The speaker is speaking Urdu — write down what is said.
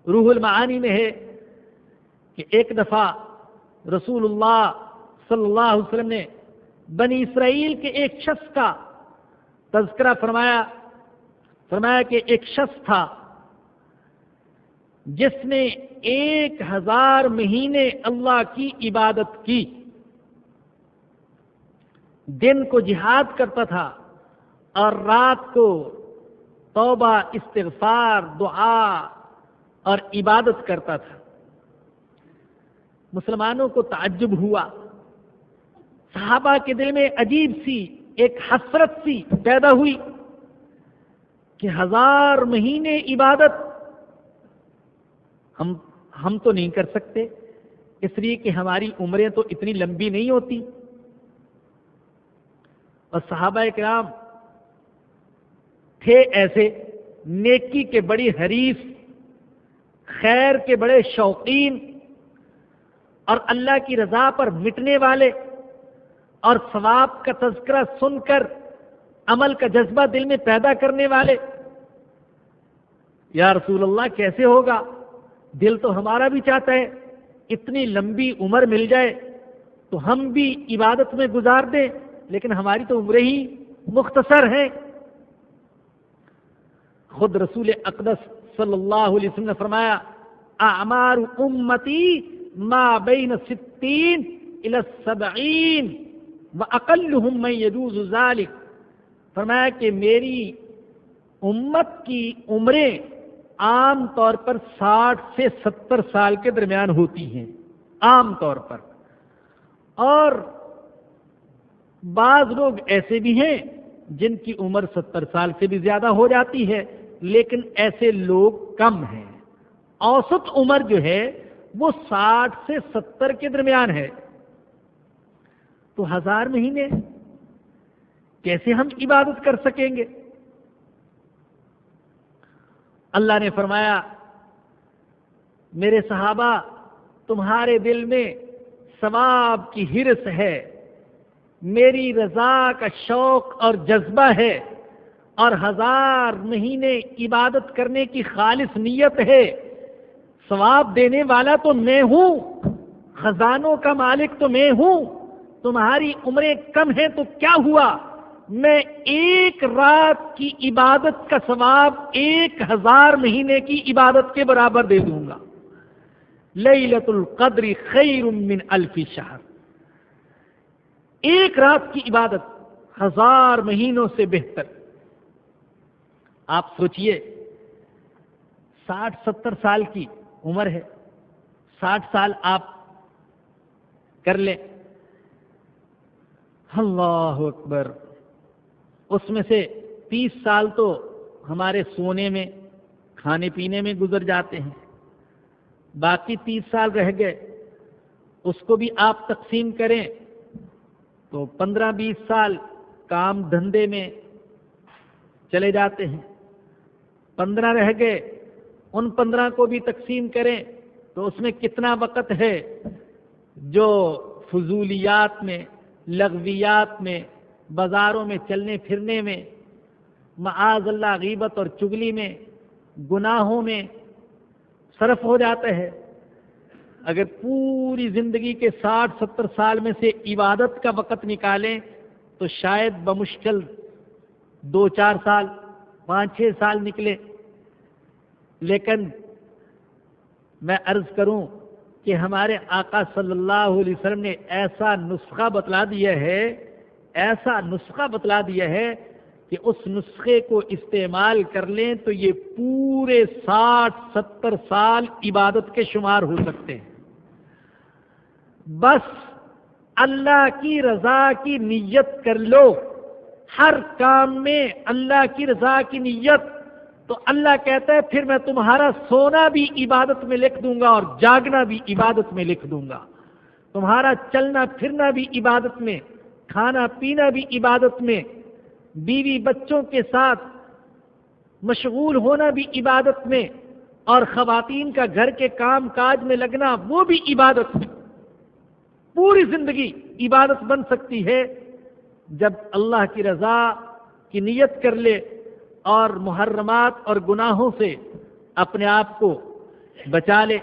روح المعانی میں ہے کہ ایک دفعہ رسول اللہ صلی اللہ علیہ وسلم نے بنی اسرائیل کے ایک شخص کا تذکرہ فرمایا کہ ایک شخص تھا جس نے 1000 مہینے اللہ کی عبادت کی، دن کو جہاد کرتا تھا اور رات کو توبہ، استغفار، دعا اور عبادت کرتا تھا۔ مسلمانوں کو تعجب ہوا، صحابہ کے دل میں عجیب سی ایک حسرت سی پیدا ہوئی کہ 1000 مہینے عبادت ہم تو نہیں کر سکتے، اس لیے کہ ہماری عمریں تو اتنی لمبی نہیں ہوتی۔ اور صحابہ کرام تھے ایسے نیکی کے بڑی حریص، خیر کے بڑے شوقین، اور اللہ کی رضا پر مٹنے والے، اور ثواب کا تذکرہ سن کر عمل کا جذبہ دل میں پیدا کرنے والے۔ یا رسول اللہ کیسے ہوگا؟ دل تو ہمارا بھی چاہتا ہے اتنی لمبی عمر مل جائے تو ہم بھی عبادت میں گزار دیں، لیکن ہماری تو عمریں ہی مختصر ہیں۔ خود رسول اقدس صلی اللہ علیہ وسلم نے فرمایا اعمار امتی ما بین 60 الی 70 واقلهم من يجوز ذلك، فرمایا کہ میری امت کی عمریں عام طور پر 60 سے 70 سال کے درمیان ہوتی ہیں، عام طور پر، اور بعض لوگ ایسے بھی ہیں جن کی عمر 70 سال سے بھی زیادہ ہو جاتی ہے، لیکن ایسے لوگ کم ہیں۔ اوسط عمر جو ہے وہ 60 سے 70 کے درمیان ہے۔ تو 1000 مہینے کیسے ہم عبادت کر سکیں گے؟ اللہ نے فرمایا میرے صحابہ تمہارے دل میں ثواب کی ہرس ہے، میری رضا کا شوق اور جذبہ ہے، اور 1000 مہینے عبادت کرنے کی خالص نیت ہے۔ ثواب دینے والا تو میں ہوں، خزانوں کا مالک تو میں ہوں۔ تمہاری عمریں کم ہیں تو کیا ہوا، میں ایک رات کی عبادت کا ثواب 1000 مہینے کی عبادت کے برابر دے دوں گا۔ لیلۃ القدر خیر من 1000 شہر، ایک رات کی عبادت 1000 مہینوں سے بہتر۔ آپ سوچئے 60-70 سال کی عمر ہے، 60 سال آپ کر لیں، اللہ اکبر، اس میں سے 30 سال تو ہمارے سونے میں، کھانے پینے میں گزر جاتے ہیں، باقی 30 سال رہ گئے، اس کو بھی آپ تقسیم کریں تو 15-20 سال کام دھندے میں چلے جاتے ہیں، 15 رہ گئے، ان 15 کو بھی تقسیم کریں تو اس میں کتنا وقت ہے جو فضولیات میں، لغویات میں، بازاروں میں چلنے پھرنے میں، معاذ اللہ غیبت اور چگلی میں، گناہوں میں صرف ہو جاتا ہے۔ اگر پوری زندگی کے 60-70 سال میں سے عبادت کا وقت نکالیں تو شاید بمشکل 2-4 سال، 5-6 سال نکلے۔ لیکن میں عرض کروں کہ ہمارے آقا صلی اللہ علیہ وسلم نے ایسا نسخہ بتلا دیا ہے کہ اس نسخے کو استعمال کر لیں تو یہ پورے 60-70 سال عبادت کے شمار ہو سکتے ہیں۔ بس اللہ کی رضا کی نیت کر لو، ہر کام میں اللہ کی رضا کی نیت، تو اللہ کہتا ہے پھر میں تمہارا سونا بھی عبادت میں لکھ دوں گا اور جاگنا بھی عبادت میں لکھ دوں گا، تمہارا چلنا پھرنا بھی عبادت میں، کھانا پینا بھی عبادت میں، بیوی بچوں کے ساتھ مشغول ہونا بھی عبادت میں، اور خواتین کا گھر کے کام کاج میں لگنا وہ بھی عبادت میں۔ پوری زندگی عبادت بن سکتی ہے جب اللہ کی رضا کی نیت کر لے اور محرمات اور گناہوں سے اپنے آپ کو بچا لے